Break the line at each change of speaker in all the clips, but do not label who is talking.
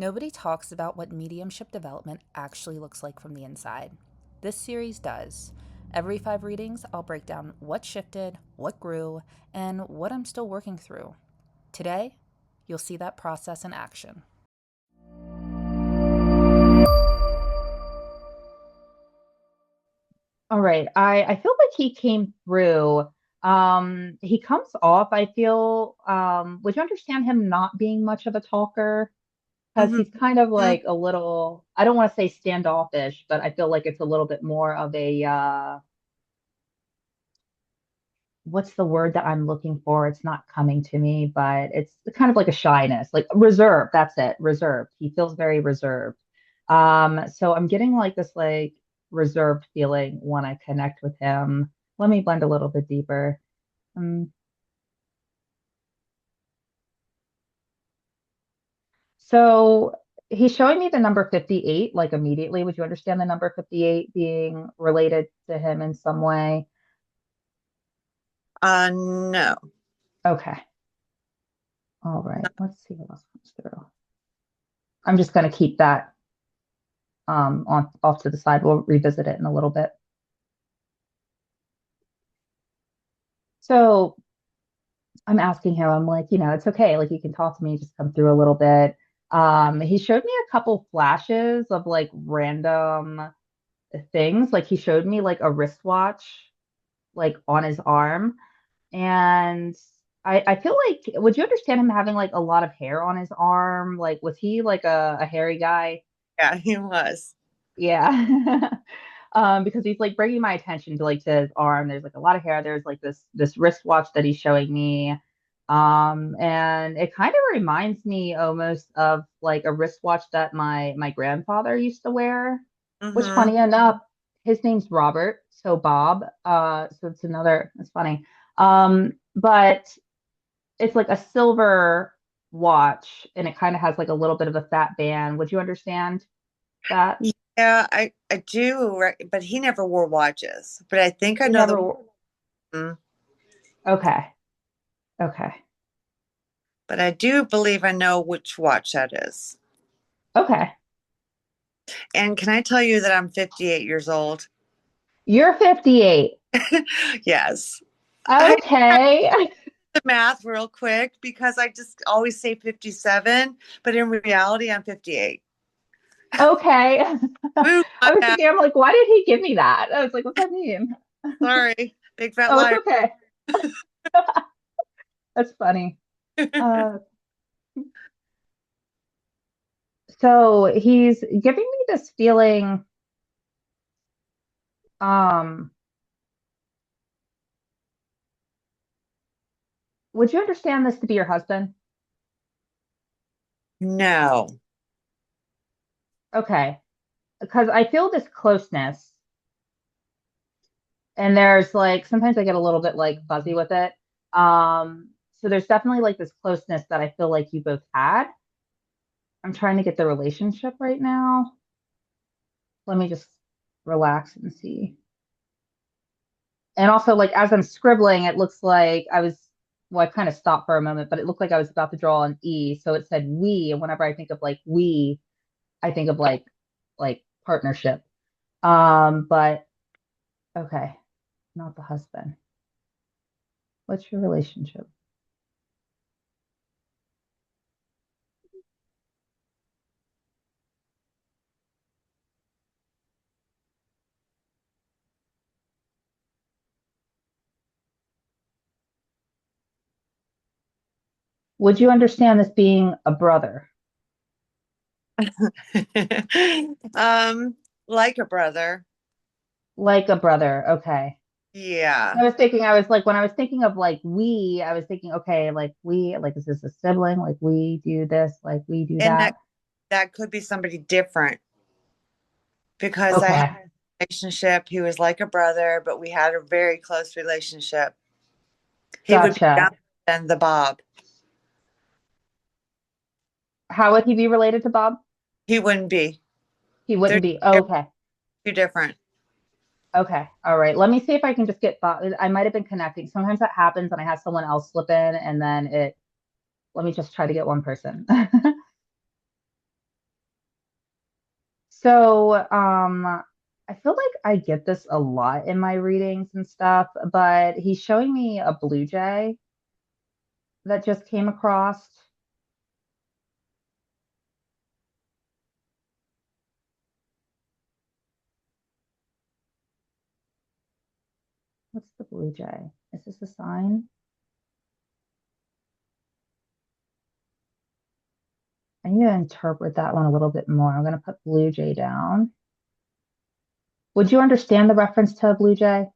Nobody talks about what mediumship development actually looks like from the inside. This series does. Every 5 readings, I'll break down what shifted, what grew, and what I'm still working through. Today, you'll see that process in action.
All right. I feel like he came through. He comes off, I feel, would you understand him not being much of a talker? Because
hmm
he's kind of like a little, I don't want to say standoffish, but I feel like it's a little bit more of a what's the word that I'm looking for? It's not coming to me, but it's kind of like a shyness, like reserved. That's it, reserved. He feels very reserved. So I'm getting like this like reserved feeling when I connect with him. Let me blend a little bit deeper. Um, so he's showing me the number 58, like immediately. Would you understand the number 58 being related to him in some way?
no.
Okay. All right. Let's see what else comes through. I'm just going to keep that on off to the side. We'll revisit it in a little bit. So I'm asking him, I'm like, it's okay. Like you can talk to me, just come through a little bit. He showed me a couple flashes of like random things. Like he showed me like a wristwatch like on his arm. And I feel like, would you understand him having like a lot of hair on his arm? Like, was he like a hairy guy?
Yeah, he was.
Yeah. Because he's like bringing my attention to like to his arm. There's like a lot of hair. There's like this wristwatch that he's showing me. And it kind of reminds me almost of like a wristwatch that my grandfather used to wear, which
hmm
funny enough, his name's Robert, so Bob. So it's funny. But it's like a silver watch and it kind of has like a little bit of a fat band. Would you understand that?
Yeah, I do, but he never wore watches. But I think I
He
know
never.
mm,
Okay. Okay.
but I do believe I know which watch that is.
Okay.
And can I tell you that I'm 58 years old?
You're 58.
Yes. I did
Okay.
the math real quick because I just always say 57, but in reality, I'm 58.
Okay.
Woo,
I
my
was
bad.
thinking, I'm like, why did he give me that? I was like, what's that mean?
Sorry. Big fat
Oh, it's
liar.
okay. That's funny. Uh, so he's giving me this feeling. Um, would you understand this to be your husband?
No.
Okay. Because I feel this closeness, and there's like sometimes I get a little bit like fuzzy with it. So there's definitely like this closeness that I feel like you both had. I'm trying to get the relationship right now. Let me just relax and see. And also, like, as I'm scribbling, it looks like well, I kind of stopped for a moment, but it looked like I was about to draw an E. So it said we. And whenever I think of like we, I think of like partnership. But okay, not the husband. What's your relationship? Would you understand this being a brother?
um, like a brother.
Like a brother. Okay.
Yeah.
I was like, when I was thinking of like we, I was thinking, okay, like we, like, is this a sibling? Like we do this, like we do
And
that.
that could be somebody different because I had
Okay.
a relationship. He was like a brother, but we had a very close relationship. He would be
Gotcha.
younger than the Bob.
How would he be related to Bob?
He wouldn't be.
He
They're
wouldn't be. Oh, okay.
too different.
Okay. All right. Let me see if I can just get Bob. I might have been connecting. Sometimes that happens and I have someone else slip in and then let me just try to get one person. So, I feel like I get this a lot in my readings and stuff, but he's showing me a blue jay that just came across. What's the blue jay? Is this a sign? I need to interpret that one a little bit more. I'm going to put blue jay down. Would you understand the reference to a blue jay?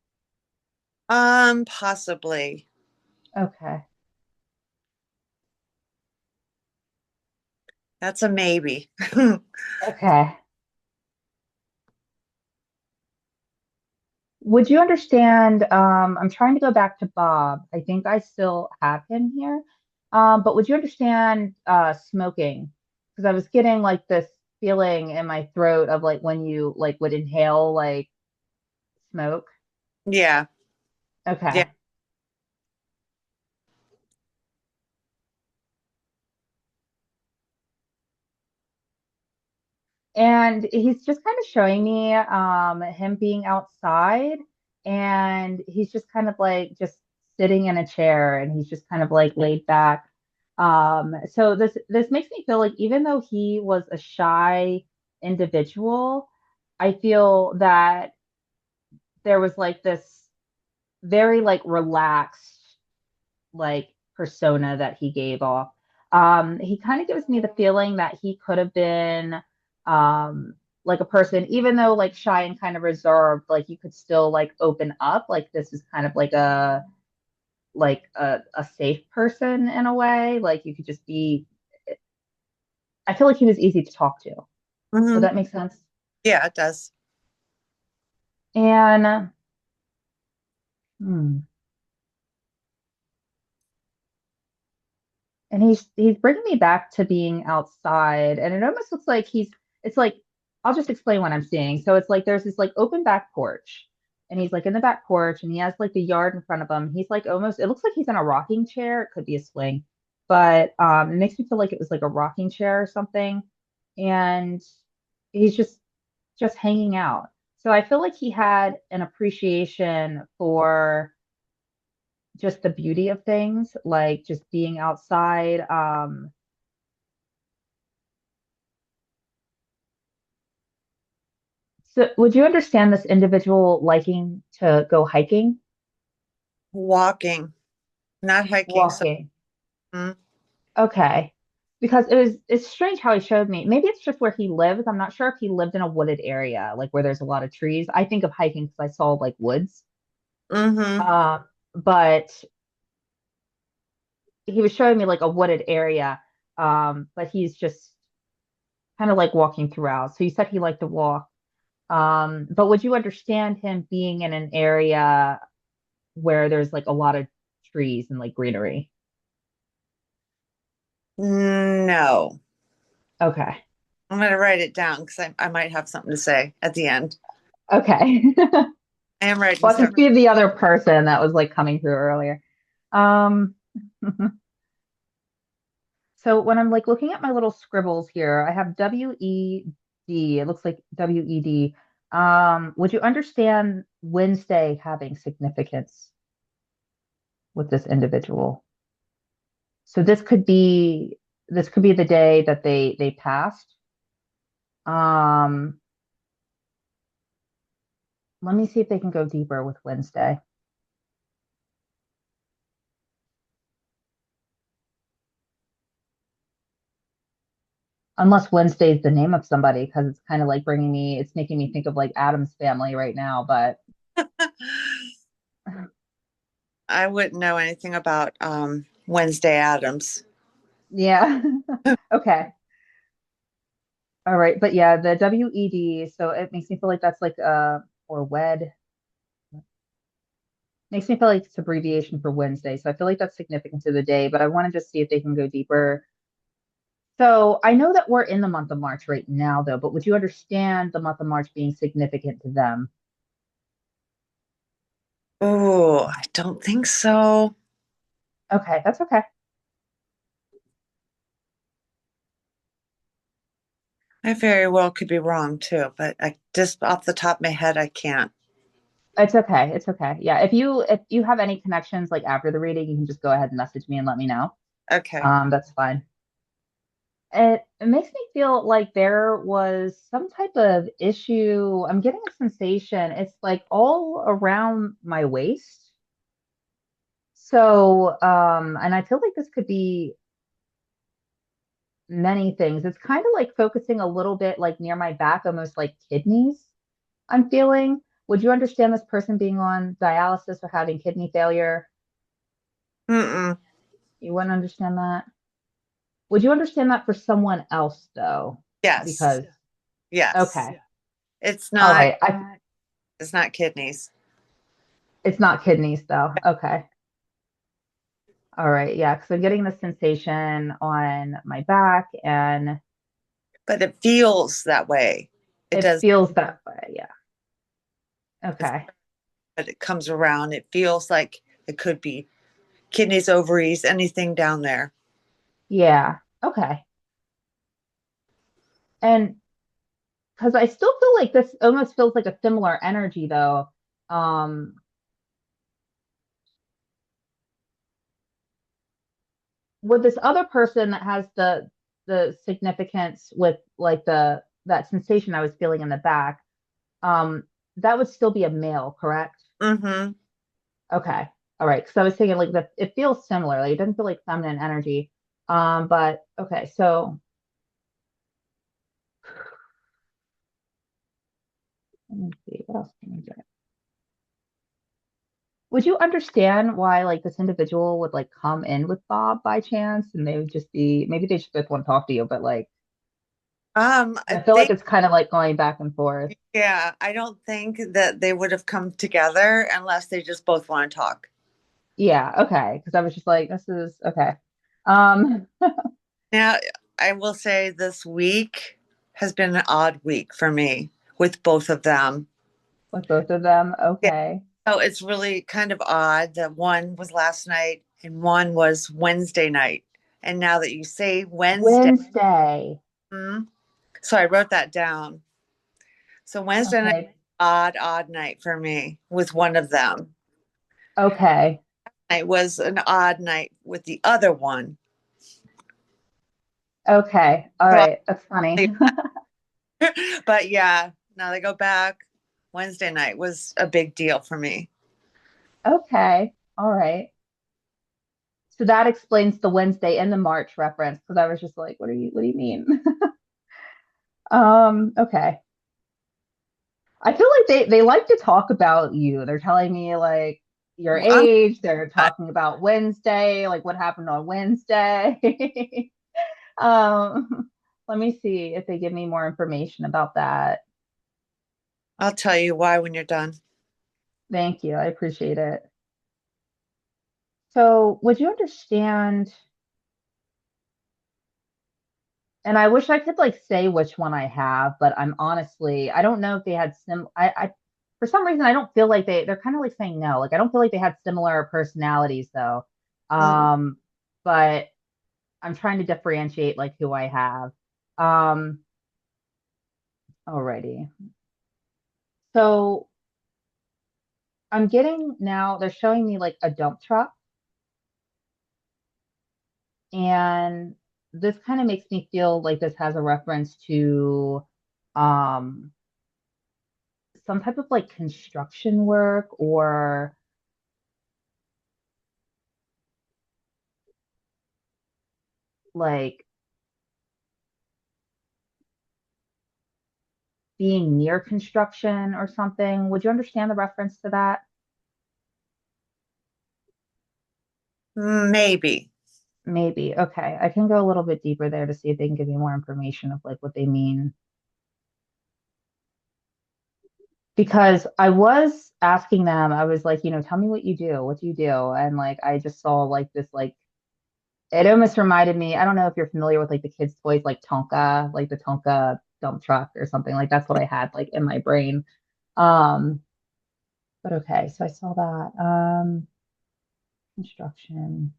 Possibly.
Okay.
That's a maybe.
Okay. Would you understand? I'm trying to go back to Bob. I think I still have him here. But would you understand smoking? Because I was getting like this feeling in my throat of like when you like would inhale like smoke.
Yeah. Yeah.
Okay. And he's just kind of showing me him being outside, and he's just kind of like just sitting in a chair, and he's just kind of like laid back. So this makes me feel like even though he was a shy individual, I feel that there was like this very like relaxed like persona that he gave off. He kind of gives me the feeling that he could have been like a person, even though like shy and kind of reserved, like you could still like open up. Like this is kind of like a safe person in a way. Like you could just be. I feel like he was easy to talk to. Would
Hmm.
that make sense?
Yeah, it does.
And hmm. And he's bringing me back to being outside, and it almost looks like he's it's like I'll just explain what I'm seeing. So it's like there's this like open back porch, and he's like in the back porch, and he has like the yard in front of him. He's like almost it looks like he's in a rocking chair. It could be a swing, but it makes me feel like it was like a rocking chair or something, and he's just hanging out. So I feel like he had an appreciation for just the beauty of things, like just being outside. So would you understand this individual liking to go hiking?
Walking, not hiking. So,
Walking.
mm,
Okay. Because it's strange how he showed me. Maybe it's just where he lives. I'm not sure if he lived in a wooded area, like where there's a lot of trees. I think of hiking because I saw like woods.
mm-hmm.
Uh, but he was showing me like a wooded area. But he's just kind of like walking throughout. So he said he liked to walk. But would you understand him being in an area where there's like a lot of trees and like greenery?
No.
Okay.
I'm going to write it down because I might have something to say at the end.
Okay.
I am writing
Well, just
several.
be the other person that was like coming through earlier. Um, so when I'm like looking at my little scribbles here, I have WED. It looks like WED. Would you understand Wednesday having significance with this individual? So this could be the day that they passed. Um, Let me see if they can go deeper with Wednesday. Unless Wednesday's the name of somebody, because it's kind of like it's making me think of like Adam's family right now. But
I wouldn't know anything about Wednesday Adams.
yeah. Okay. All right. But yeah, the WED, so it makes me feel like that's like or WED. Makes me feel like it's abbreviation for Wednesday. So I feel like that's significant to the day, but I want to just see if they can go deeper. So I know that we're in the month of March right now, though, but would you understand the month of March being significant to them?
Oh, I don't think so.
Okay, that's okay.
I very well could be wrong too, but I just off the top of my head, I can't.
It's okay. It's okay. Yeah. If you have any connections like after the reading, you can just go ahead and message me and let me know.
Okay.
That's fine. It makes me feel like there was some type of issue. I'm getting a sensation. It's like all around my waist. So, and I feel like this could be many things. It's kind of like focusing a little bit like near my back, almost like kidneys, I'm feeling. Would you understand this person being on dialysis or having kidney failure?
Mm-mm.
You wouldn't understand that. Would you understand that for someone else though?
Yes.
Because,
Yes.
okay.
It's
All
not
right.
it's not kidneys,
It's not kidneys though. Okay. All right. Yeah. Because I'm getting the sensation on my back and
but it feels that way. It
it
does,
feels that way. Yeah. Okay.
but it comes around. It feels like it could be kidneys, ovaries, anything down there.
Yeah. Okay. And because I still feel like this almost feels like a similar energy though. Um, with this other person that has the significance with like the that sensation I was feeling in the back, that would still be a male, correct?
Mm-hmm.
Okay. All right. Because I was thinking like that it feels similar. Like it doesn't feel like feminine energy. But okay, so let me see. What else can I do? Would you understand why like this individual would like come in with Bob by chance and they would just be maybe they just both want to talk to you, but like I feel like
They,
it's kind of like going back and forth.
yeah, I don't think that they would have come together unless they just both want to talk.
Yeah, okay. Because I was just like, this is okay. Um,
Now, I will say this week has been an odd week for me with both of them.
with both of them,
Yeah.
okay.
So it's really kind of odd that one was last night and one was Wednesday night. And now that you say Wednesday,
Wednesday.
hmm, so I wrote that down. So Wednesday night,
Okay.
odd night for me with one of them.
Okay.
It was an odd night with the other one.
Okay. All
So,
right. That's funny.
but yeah, now they go back. Wednesday night was a big deal for me.
Okay. All right. So that explains the Wednesday and the March reference because I was just like, what do you mean? Okay. I feel like they like to talk about you. They're telling me like your
I'm
age, they're talking about Wednesday, like what happened on Wednesday. Let me see if they give me more information about that.
I'll tell you why when you're done.
Thank you. I appreciate it. So, would you understand? And I wish I could like say which one I have, but I'm honestly, I don't know if they had for some reason I don't feel like they're kind of like saying no. Like I don't feel like they had similar personalities though.
Mm.
Um, but I'm trying to differentiate like who I have. Um, Alrighty. So I'm getting now, they're showing me like a dump truck, and this kind of makes me feel like this has a reference to um some type of like construction work or like being near construction or something. Would you understand the reference to that?
Maybe.
Maybe. Okay. I can go a little bit deeper there to see if they can give me more information of like what they mean. Because I was asking them, I was like, tell me what you do. What do you do? And like I just saw like this like it almost reminded me, I don't know if you're familiar with like the kids' toys like Tonka, like the Tonka dump truck or something. Like that's what I had like in my brain. Um, but okay, so I saw that. Construction.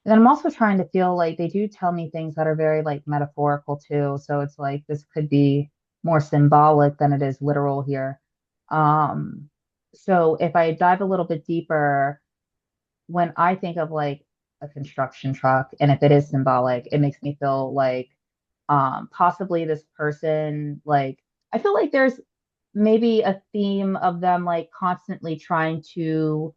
And then I'm also trying to feel like they do tell me things that are very like metaphorical too. So it's like this could be more symbolic than it is literal here. Um, so if I dive a little bit deeper, when I think of like a construction truck, and if it is symbolic, it makes me feel like possibly this person, like I feel like there's maybe a theme of them like constantly trying to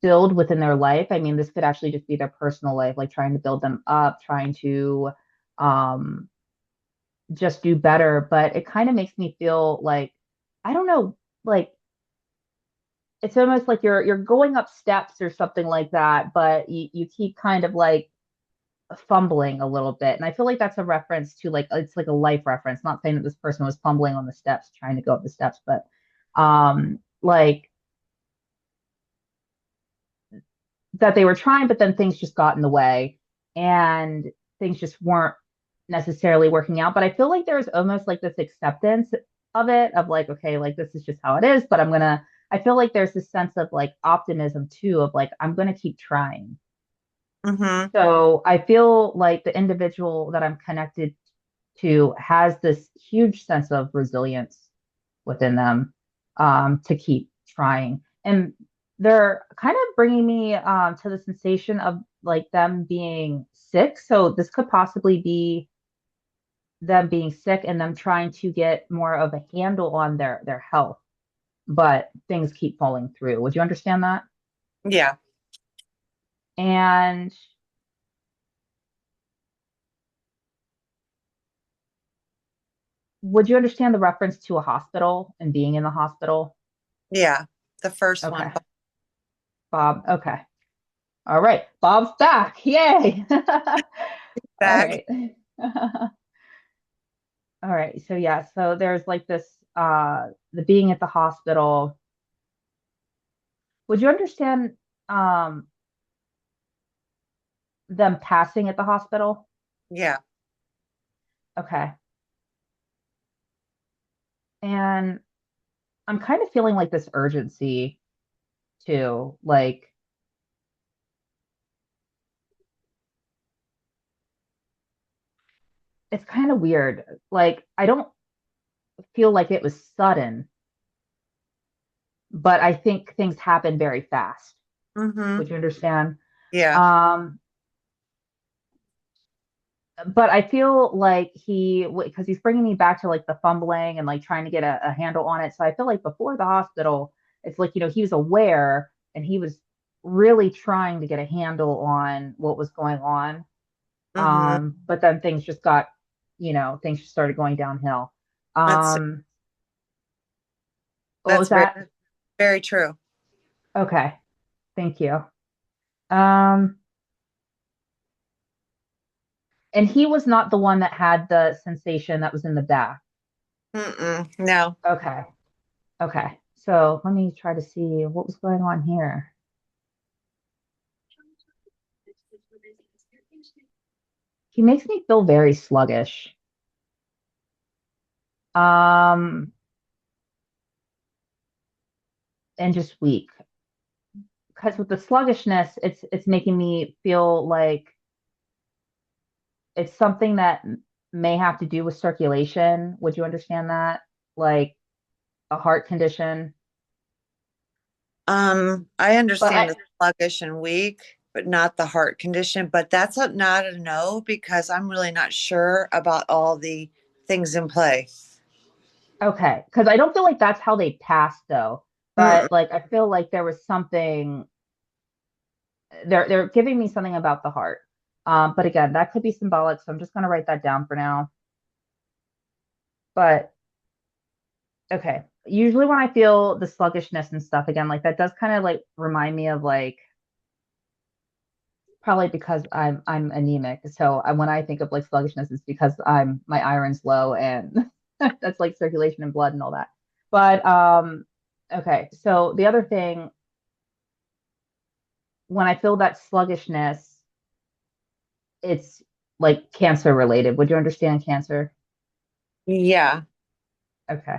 build within their life. I mean, this could actually just be their personal life, like trying to build them up, trying to um, just do better. But it kind of makes me feel like, I don't know, like it's almost like you're going up steps or something like that, but you keep kind of like fumbling a little bit. And I feel like that's a reference to like it's like a life reference. Not saying that this person was fumbling on the steps, trying to go up the steps, but like that they were trying, but then things just got in the way and things just weren't necessarily working out. But I feel like there's almost like this acceptance of it, of like, okay, like this is just how it is, but I feel like there's this sense of like optimism too, of like, I'm gonna keep trying.
Mm-hmm.
So I feel like the individual that I'm connected to has this huge sense of resilience within them to keep trying. And they're kind of bringing me to the sensation of like them being sick. So this could possibly be them being sick and them trying to get more of a handle on their health, but things keep falling through. Would you understand that?
Yeah.
And would you understand the reference to a hospital and being in the hospital?
Yeah. The first one.
Okay, Bob. Okay. All right. Bob's back. Yay. All
Back.
right. All right. So yeah, so there's like this the being at the hospital. Would you understand um them passing at the hospital?
Yeah.
Okay. And I'm kind of feeling like this urgency too. Like it's kind of weird. Like I don't feel like it was sudden, but I think things happen very fast.
Mm-hmm.
Would you understand?
Yeah.
Um, but I feel like because he's bringing me back to like the fumbling and like trying to get a handle on it. So I feel like before the hospital, it's like, he was aware and he was really trying to get a handle on what was going on.
Mm-hmm.
But then things just started going downhill.
That's
Um, what was
that's very
that?
very true.
Okay, thank you. Um, and he was not the one that had the sensation that was in the back.
Mm-mm. No.
Okay. Okay. So let me try to see what was going on here. He makes me feel very sluggish. Um, and just weak. Because with the sluggishness, it's making me feel like it's something that may have to do with circulation. Would you understand that? Like a heart condition.
I
But
understand
I
the sluggish and weak, but not the heart condition. But that's not a no because I'm really not sure about all the things in play.
okay, because I don't feel like that's how they passed though.
Mm-mm.
But like I feel like there was something they're giving me something about the heart. But again, that could be symbolic, so I'm just gonna write that down for now. But okay. Usually when I feel the sluggishness and stuff again, like that does kind of like remind me of like probably because I'm anemic. So when I think of like sluggishness, it's because my iron's low and that's like circulation and blood and all that. But okay. So the other thing, when I feel that sluggishness, it's like cancer related. Would you understand cancer?
Yeah.
Okay.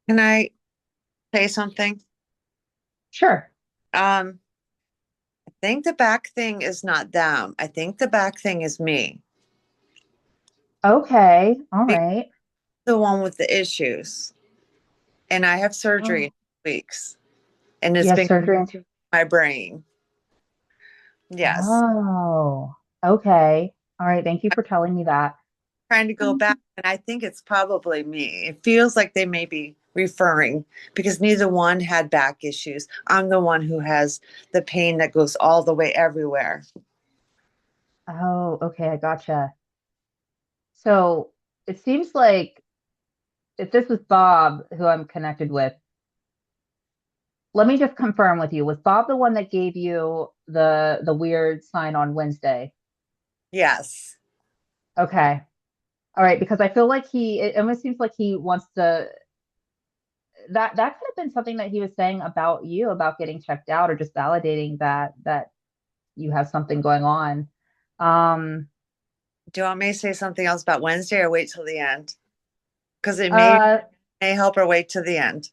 Can I? say something?
Sure.
I think the back thing is not them. I think the back thing is me.
Okay. All
Be
right.
the one with the issues. And I have surgery in
Oh,
2 weeks. And it's
yes,
been
surgery into.
my brain. Yes.
Oh, okay. All right. Thank you for telling me that.
Trying to go back, and I think it's probably me. It feels like they may be referring because neither one had back issues. I'm the one who has the pain that goes all the way everywhere.
Oh, okay. I gotcha. So it seems like if this was Bob, who I'm connected with, let me just confirm with you. Was Bob the one that gave you the weird sign on Wednesday?
Yes.
Okay. All right, because I feel like it almost seems like he wants to that could have been something that he was saying about you about getting checked out or just validating that you have something going on. Um
Do you want me to say something else about Wednesday or wait till the end? Because it
uh
may help her wait to the end.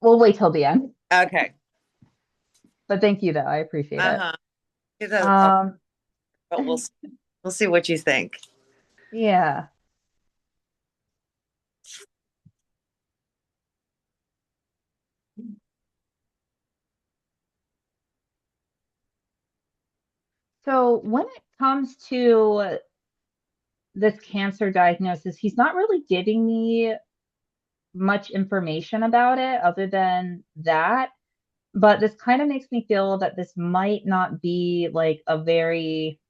we'll wait till the end.
Okay.
But thank you though. I appreciate it.
Uh-huh. It does help,
Um
but we'll see what you think.
yeah. So when it comes to this cancer diagnosis, he's not really giving me much information about it other than that. But this kind of makes me feel that this might not be like a very,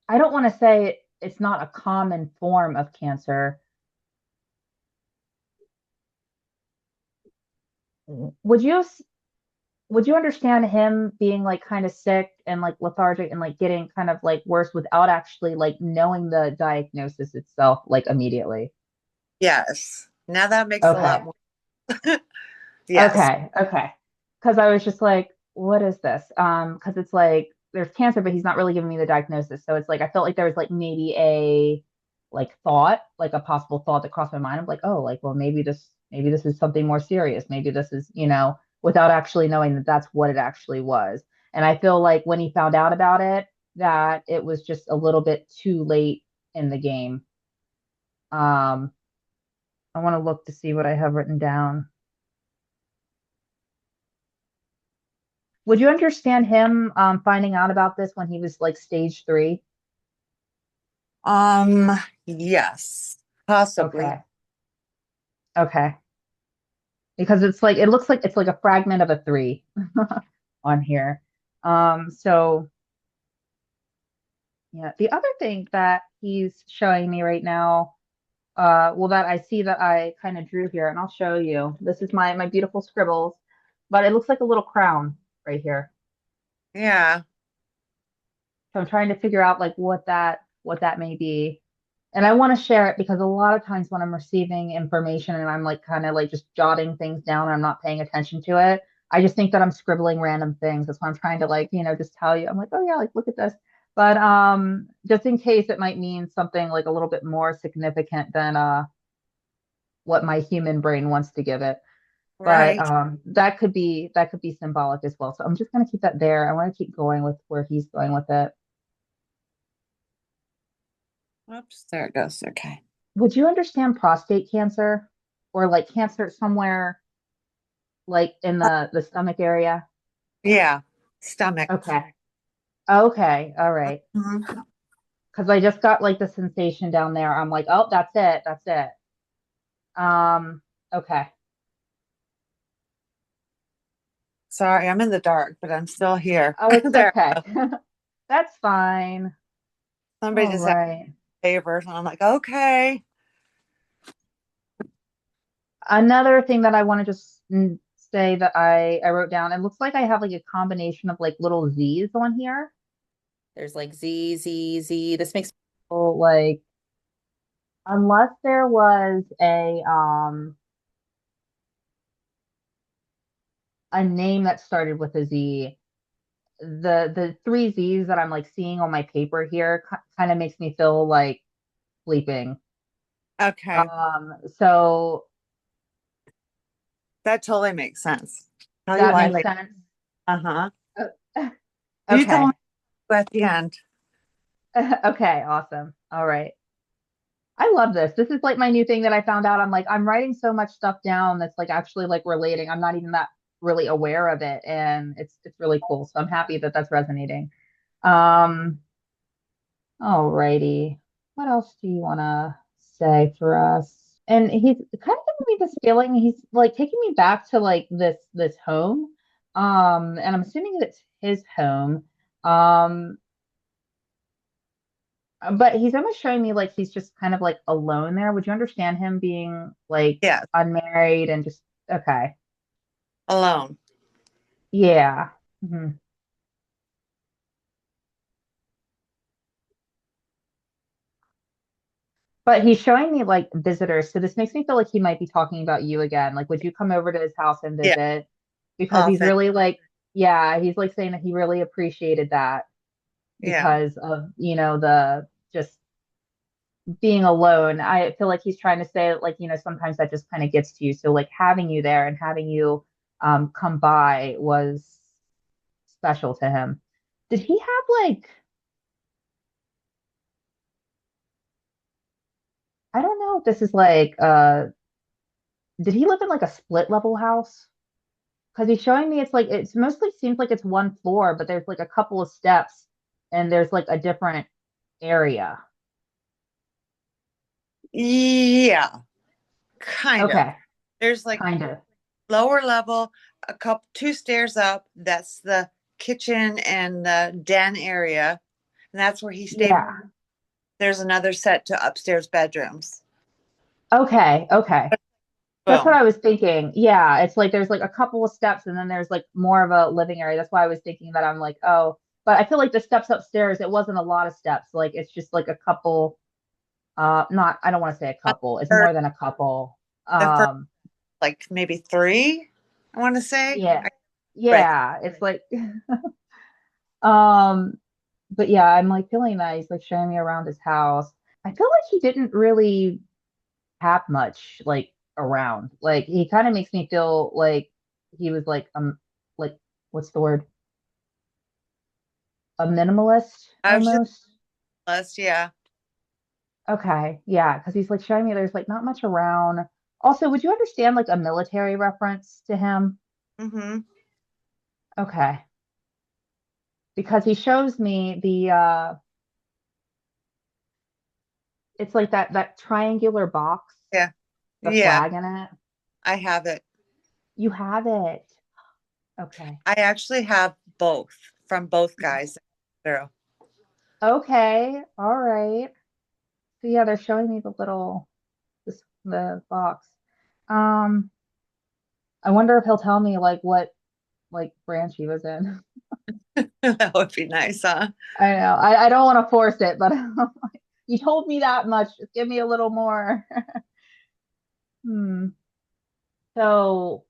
I don't want to say it's not a common form of cancer. Would you would you understand him being like kind of sick and like lethargic and like getting kind of like worse without actually like knowing the diagnosis itself like immediately?
Yes. Now that makes a lot
Okay.
more. Yes.
Okay. Because I was just like, what is this? Because it's like there's cancer, but he's not really giving me the diagnosis. So it's like I felt like there was like maybe a like thought, like a possible thought that crossed my mind. I'm like, oh, like well, maybe this is something more serious. Maybe this is, without actually knowing that that's what it actually was. And I feel like when he found out about it, that it was just a little bit too late in the game. Um, I want to look to see what I have written down. Would you understand him finding out about this when he was like stage 3?
Um, yes, possibly.
Okay. Okay. Because it's like it looks like it's like a fragment of a 3 on here. So yeah, the other thing that he's showing me right now, well that I see that I kind of drew here, and I'll show you. This is my beautiful scribbles, but it looks like a little crown right here.
Yeah.
So I'm trying to figure out like what that may be. And I want to share it because a lot of times when I'm receiving information and I'm like kind of like just jotting things down and I'm not paying attention to it, I just think that I'm scribbling random things. That's why I'm trying to like, just tell you. I'm like, oh yeah, like look at this. But just in case it might mean something like a little bit more significant than what my human brain wants to give it. But
Right.
that could be symbolic as well. So I'm just gonna keep that there. I want to keep going with where he's going with it.
Oops, there it goes. Okay.
Would you understand prostate cancer or like cancer somewhere like in the stomach area?
Yeah. Stomach.
Okay. Okay. All right.
Mhm.
Because I just got like the sensation down there. I'm like, oh, that's it. That's it. Okay.
Sorry, I'm in the dark, but I'm still here.
Oh, it's
There.
okay. That's fine.
Somebody
All
just asked
right.
favors, and I'm like, okay.
Another thing that I want to just say that I wrote down, it looks like I have like a combination of like little Z's on here. There's like Z, Z, Z. This makes like unless there was a name that started with a Z, the three Z's that I'm like seeing on my paper here kind of makes me feel like sleeping.
Okay.
So
That totally makes sense. Tell you
that
why
makes
later.
sense.
Uh-huh.
Uh,
You tell me
Okay.
at the end.
Okay, awesome. All right. I love this. This is like my new thing that I found out. I'm like, I'm writing so much stuff down that's like actually like relating. I'm not even that really aware of it, and it's really cool. So I'm happy that that's resonating. Um, all righty. What else do you want to say for us? And he's kind of giving me this feeling. He's like taking me back to like this home. And I'm assuming that it's his home. Um, but he's almost showing me like he's just kind of like alone there. Would you understand him being like
Yes,
unmarried and just okay?
alone.
Yeah. Mhm. But he's showing me like visitors. So this makes me feel like he might be talking about you again. Like, would you come over to his house and
Yeah,
visit? Because he's
often.
really like, yeah, he's like saying that he really appreciated that
Yeah.
because of, the just being alone. I feel like he's trying to say like, sometimes that just kind of gets to you. So like having you there and having you come by was special to him. Did he have like, I don't know if this is like did he live in like a split level house? Because he's showing me it's like it's mostly seems like it's one floor, but there's like a couple of steps and there's like a different area.
Yeah, kind of.
Okay,
There's like
kind of.
lower level, a couple two stairs up. That's the kitchen and the den area. And that's where he stayed.
Yeah.
There's another set to upstairs bedrooms.
Okay, okay. That's what
Boom.
I was thinking. Yeah, it's like there's like a couple of steps and then there's like more of a living area. That's why I was thinking that I'm like, oh, but I feel like the steps upstairs, it wasn't a lot of steps. Like it's just like a couple, not I don't want to say a couple. It's
Or
more than a couple.
the first,
Um,
like maybe three, I want to say.
yeah.
Right.
Yeah, it's like um but yeah, I'm like feeling that he's like showing me around his house. I feel like he didn't really have much like around. Like he kind of makes me feel like he was like what's the word? A minimalist
I was just
almost.
blessed. Yeah.
Okay, yeah, because he's like showing me there's like not much around. Also, would you understand like a military reference to him?
Mm-hmm.
Okay, because he shows me the it's like that triangular box,
Yeah.
the
Yeah.
flag in it.
I have it.
You have it. Okay.
I actually have both from both guys. Through.
Okay. All right. So yeah, they're showing me the little the box. Um, I wonder if he'll tell me like what like branch he was in.
That would be nice, huh?
I know. I don't want to force it, but you told me that much. Just give me a little more. Hmm. So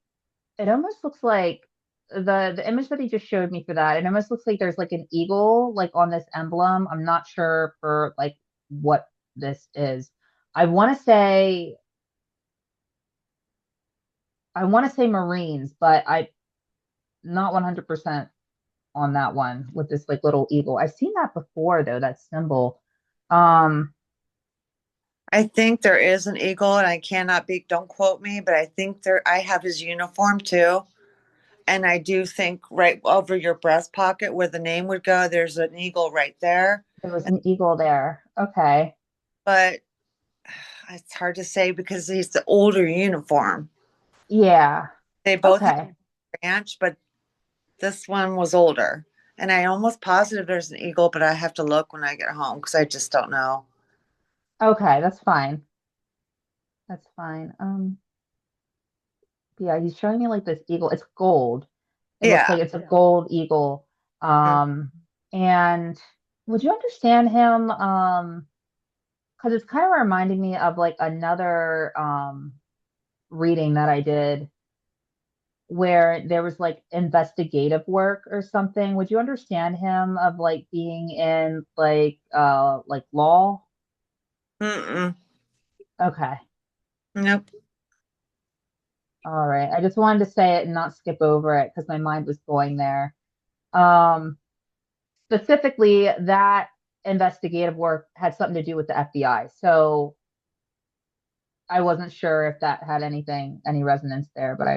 it almost looks like the image that he just showed me for that. It almost looks like there's like an eagle like on this emblem. I'm not sure for like what this is. I want to say I want to say Marines, but I'm not 100% on that one with this like little eagle. I've seen that before though, that symbol. Um,
I think there is an eagle, and I cannot be, don't quote me, but I think there, I have his uniform too. And I do think right over your breast pocket where the name would go, there's an eagle right there.
there was an eagle there. Okay.
But it's hard to say because he's the older uniform.
Yeah.
They both have
Okay.
a branch, but this one was older. And I almost positive there's an eagle, but I have to look when I get home because I just don't know.
Okay, that's fine. That's fine. Yeah, he's showing me like this eagle. It's gold. It looks
Yeah.
like it's a gold eagle.
Mm.
And would you understand him? Because it's kind of reminding me of like another reading that I did where there was like investigative work or something. Would you understand him of like being in like law?
Mm-mm.
Okay.
Nope.
All right. I just wanted to say it and not skip over it because my mind was going there. Um, Specifically, that investigative work had something to do with the FBI. So I wasn't sure if that had any resonance there, but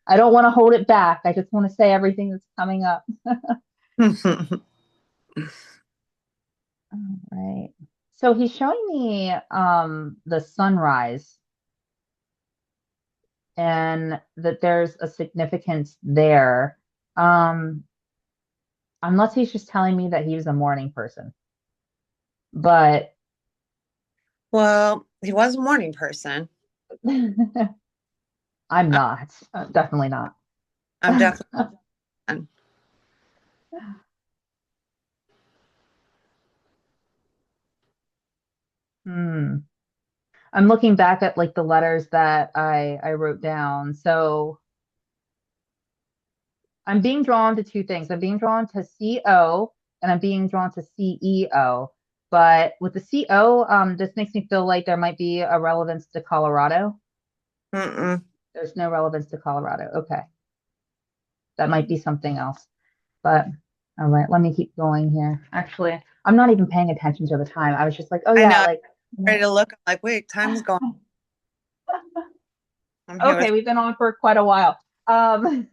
I don't want to hold it back. I just want to say everything that's coming up. All right. So he's showing me the sunrise and that there's a significance there. Um, unless he's just telling me that he was a morning person. But
Well, he was a morning person.
I'm
I-
not. Definitely not.
I'm definitely.
Hmm. I'm looking back at like the letters that I wrote down. So I'm being drawn to two things. I'm being drawn to CO and I'm being drawn to CEO. But with the CO, this makes me feel like there might be a relevance to Colorado.
Mm-mm.
There's no relevance to Colorado. Okay. That might be something else. But all right, let me keep going here. Actually, I'm not even paying attention to the time. I was just like, oh
I
yeah,
know. I'm
like
ready to look. I'm like, wait, time's going. I'm here
okay,
with.
we've been on for quite a while. Um,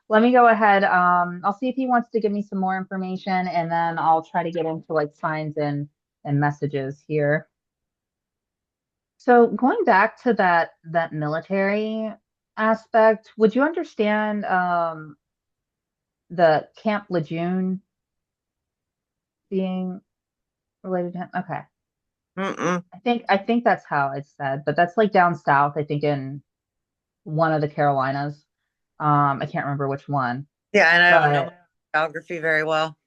let me go ahead. I'll see if he wants to give me some more information, and then I'll try to get into like signs and messages here. So going back to that military aspect, would you understand the Camp Lejeune being related to him? Okay.
Mm-mm.
I think that's how it's said, but that's like down south, I think in one of the Carolinas. I can't remember which one,
Yeah, and I don't know my
but
geography very well.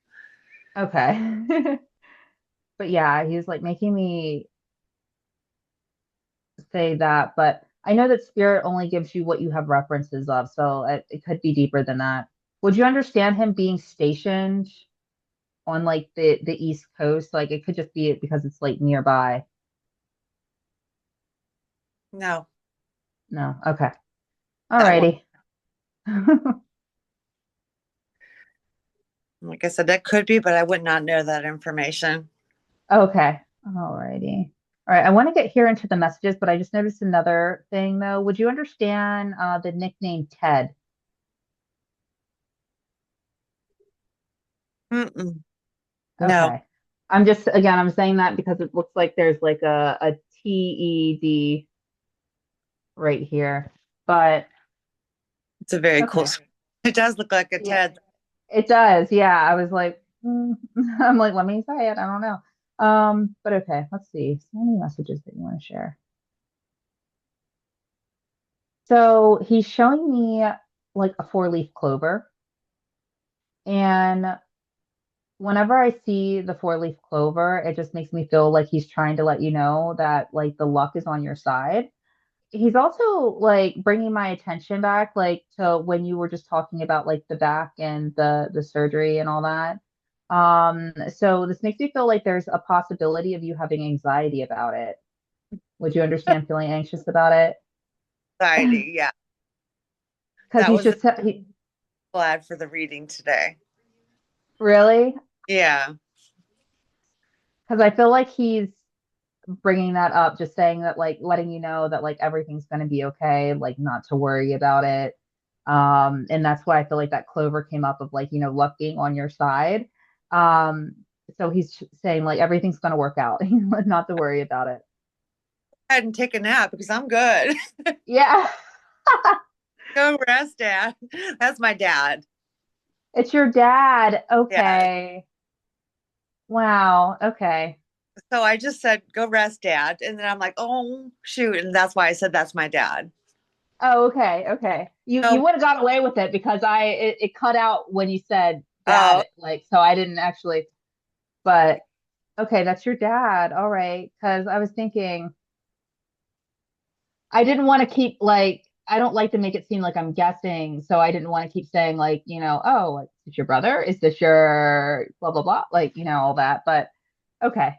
okay. But yeah, he's like making me say that, but I know that spirit only gives you what you have references of, so it could be deeper than that. Would you understand him being stationed on like the East Coast? Like it could just be because it's like nearby.
No,
No. Okay.
that one.
Alrighty.
Like I said, that could be, but I would not know that information.
Okay. Alrighty. All right. I want to get here into the messages, but I just noticed another thing though. Would you understand the nickname Ted?
Mm-mm. No.
Okay. I'm just again, I'm saying that because it looks like there's like a TED right here. But
It's a very cool.
okay.
It does look like a
Yeah,
TED.
it does. Yeah. I was like, I'm like, let me say it. I don't know. But okay, let's see. So many messages that you want to share. So he's showing me like a four-leaf clover. And whenever I see the four-leaf clover, it just makes me feel like he's trying to let you know that like the luck is on your side. He's also like bringing my attention back like to when you were just talking about like the back and the surgery and all that. So this makes me feel like there's a possibility of you having anxiety about it. Would you understand feeling anxious about it?
Society. Yeah,
Because
that
he's
was the
just he
glad for the reading today.
really,
Yeah.
because I feel like he's bringing that up, just saying that, like, letting you know that, like, everything's going to be okay, like, not to worry about it. And that's why I feel like that clover came up of, like, luck being on your side. Um, so he's saying, like, everything's going to work out, not to worry about it.
Go ahead and take a nap because I'm good.
Yeah,
Go rest, Dad. That's my dad.
it's your dad.
Yeah.
Okay. Wow. Okay.
So I just said, go rest, Dad. And then I'm like, oh, shoot. And that's why I said, that's my dad.
Oh, okay. Okay. You
Oh,
would have got away with it because it cut out when you said
oh,
dad, like, so I didn't actually, but okay, that's your dad. All right. Because I was thinking, I didn't want to keep like, I don't like to make it seem like I'm guessing. So I didn't want to keep saying, like, oh, like, is this your brother? Is this your blah, blah, blah? Like, all that. But okay.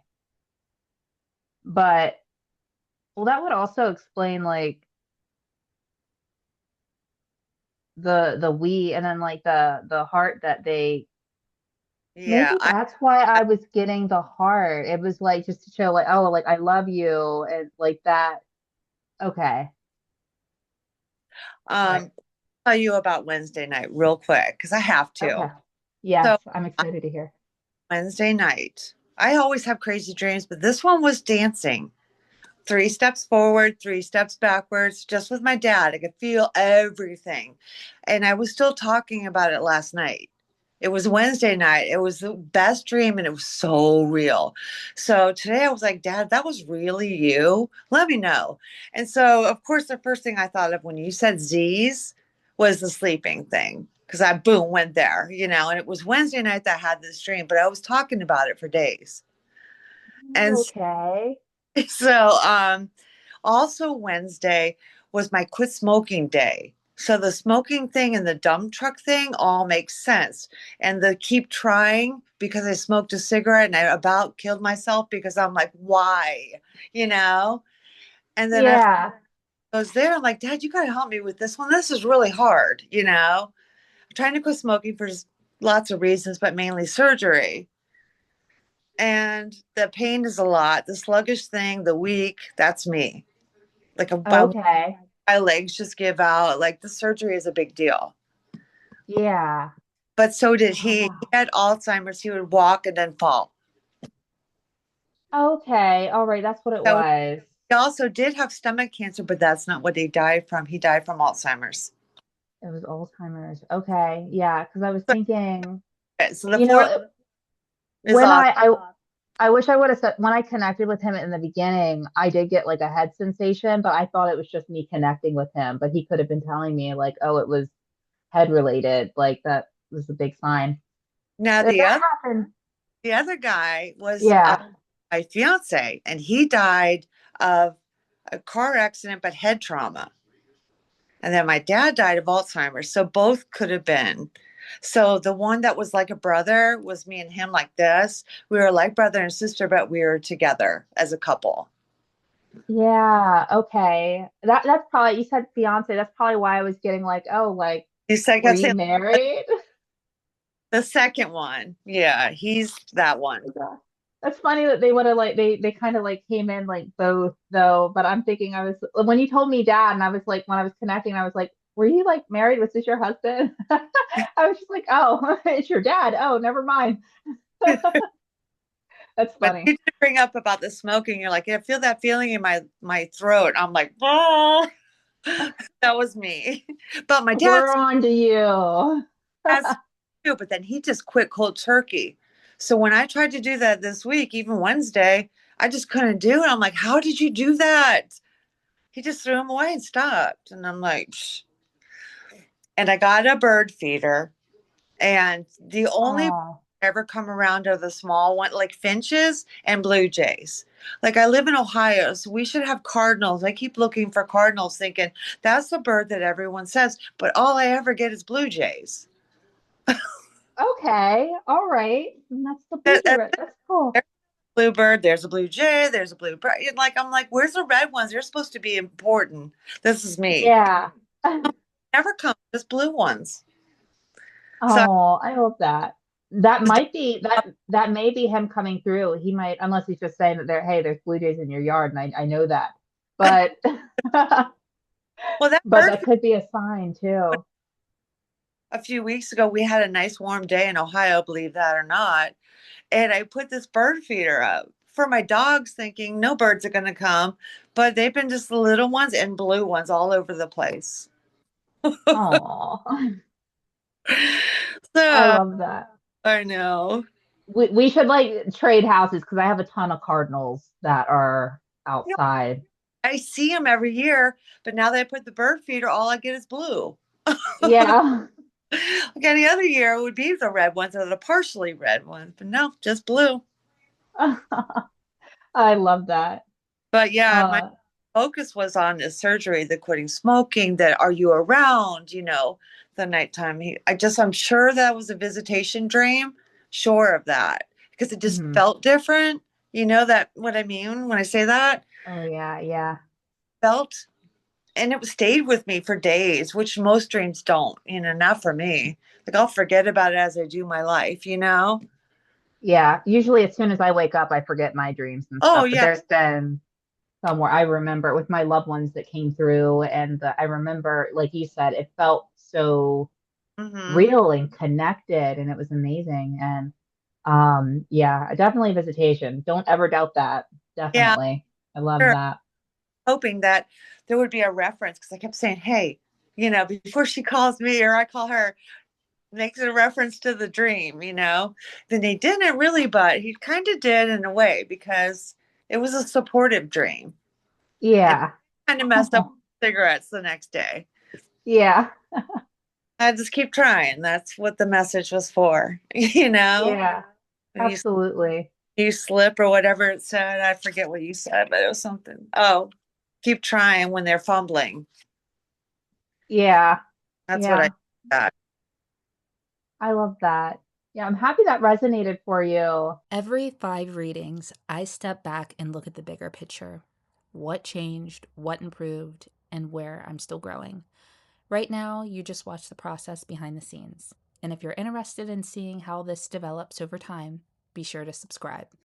But Well, that would also explain like the we and then like the heart that they
Yeah,
maybe that's why I was getting the heart. It was like just to show like, oh, like I love you and like that. Okay. Right.
um tell you about Wednesday night real quick because I have to.
Okay. Yes,
So
I'm excited to hear.
Wednesday night, I always have crazy dreams, but this one was dancing. 3 steps forward, 3 steps backwards, just with my dad. I could feel everything. And I was still talking about it last night. It was Wednesday night. It was the best dream and it was so real. So today I was like, Dad, that was really you. Let me know. And so, of course, the first thing I thought of when you said Z's was the sleeping thing. Because I, boom, went there, and it was Wednesday night that I had this dream, but I was talking about it for days. And
Okay.
so, also Wednesday was my quit smoking day. So the smoking thing and the dump truck thing all makes sense. And the keep trying because I smoked a cigarette and I about killed myself because I'm like, why? You know? And then after
Yeah.
I was there, I'm like, Dad, you gotta help me with this one. This is really hard. I'm trying to quit smoking for lots of reasons, but mainly surgery. And the pain is a lot. The sluggish thing, the weak, that's me. Like
Okay.
my legs just give out. Like the surgery is a big deal.
Yeah.
But so did
Oh
he. He
wow.
had Alzheimer's. He would walk and then fall.
Okay. All right. That's what it
So
was.
he also did have stomach cancer, but that's not what he died from. He died from Alzheimer's.
It was Alzheimer's. Okay. Yeah. Because I was
So,
thinking,
okay, so the
you
fourth
know,
is
when
awesome.
I wish I would have said when I connected with him in the beginning, I did get like a head sensation, but I thought it was just me connecting with him. But he could have been telling me like, oh, it was head related. Like that was a big sign.
Now
But if
the
that
other
happened,
the other guy was
yeah.
my fiance, and he died of a car accident, but head trauma. And then my dad died of Alzheimer's. So both could have been. So the one that was like a brother was me and him like this. We were like brother and sister, but we were together as a couple.
Yeah, okay. That's probably you said fiance. That's probably why I was getting like, oh, like,
I
were
kept
you
saying
married?
the second one. Yeah, he's that one.
Oh gosh. That's funny that they would have like they kind of like came in like both though, but I'm thinking I was when you told me dad and I was like when I was connecting, I was like, were you like married? Was this your husband? I was just like, oh, it's your dad. Oh, never mind. That's
But you
funny.
did bring up about the smoking. You're like, yeah, I feel that feeling in my throat. I'm like, oh, that was me. But my
We're on to you.
dad's too, but then he just quit cold turkey. So when I tried to do that this week, even Wednesday, I just couldn't do it. I'm like, how did you do that? He just threw them away and stopped. And I'm like, psh. And I got a bird feeder. And the only
Oh,
ever come around are the small one, like finches and blue jays. Like I live in Ohio, so we should have cardinals. I keep looking for cardinals, thinking that's the bird that everyone says, but all I ever get is blue jays.
okay. All right. And that's the blue
That,
jay
that,
red. That's cool.
there's a bluebird, there's a blue jay, there's a blue bird. Like I'm like, where's the red ones? They're supposed to be important. This is me.
Yeah.
Never come, just blue ones. So
Oh, I hope that. That might be that may be him coming through. He might, unless he's just saying that there, hey, there's blue jays in your yard, and I know that. But
well, that
but
bird
that could be a sign too.
a few weeks ago, we had a nice warm day in Ohio, believe that or not. And I put this bird feeder up for my dogs, thinking no birds are going to come, but they've been just the little ones and blue ones all over the place.
Oh, I
So
love that.
I know.
We should like trade houses because I have a ton of cardinals that are
You know,
outside.
I see them every year, but now that I put the bird feeder, all I get is blue.
Yeah.
Like any other year, it would be the red ones or the partially red ones, but no, just blue.
I love that.
But yeah, my
Uh,
focus was on the surgery, the quitting smoking, that are you around, the nighttime. I'm sure that was a visitation dream. Sure of that. Because it just
mhm.
felt different. You know that what I mean when I say that?
Oh yeah, yeah.
felt, and it stayed with me for days, which most dreams don't, not for me. Like I'll forget about it as I do my life.
Yeah, usually as soon as I wake up, I forget my dreams and
Oh,
stuff. But
yeah.
there's been somewhere I remember with my loved ones that came through, and I remember, like you said, it felt so
Hmm.
real and connected, and it was amazing. And yeah, definitely visitation. Don't ever doubt that.
Yeah,
Definitely, I love
sure.
that.
Hoping that there would be a reference because I kept saying, hey, before she calls me or I call her, makes a reference to the dream. Then he didn't really, but he kind of did in a way because it was a supportive dream. And
Yeah,
kind of messed up cigarettes the next day.
yeah,
I just keep trying. That's what the message was for, you know?
yeah,
When
absolutely.
you slip or whatever it said, I forget what you said, but it was something. Oh, keep trying when they're fumbling.
Yeah,
That's what I
yeah,
got.
I love that. Yeah, I'm happy that resonated for you.
Every 5 readings, I step back and look at the bigger picture. What changed, what improved, and where I'm still growing. Right now, you just watch the process behind the scenes. And if you're interested in seeing how this develops over time, be sure to subscribe.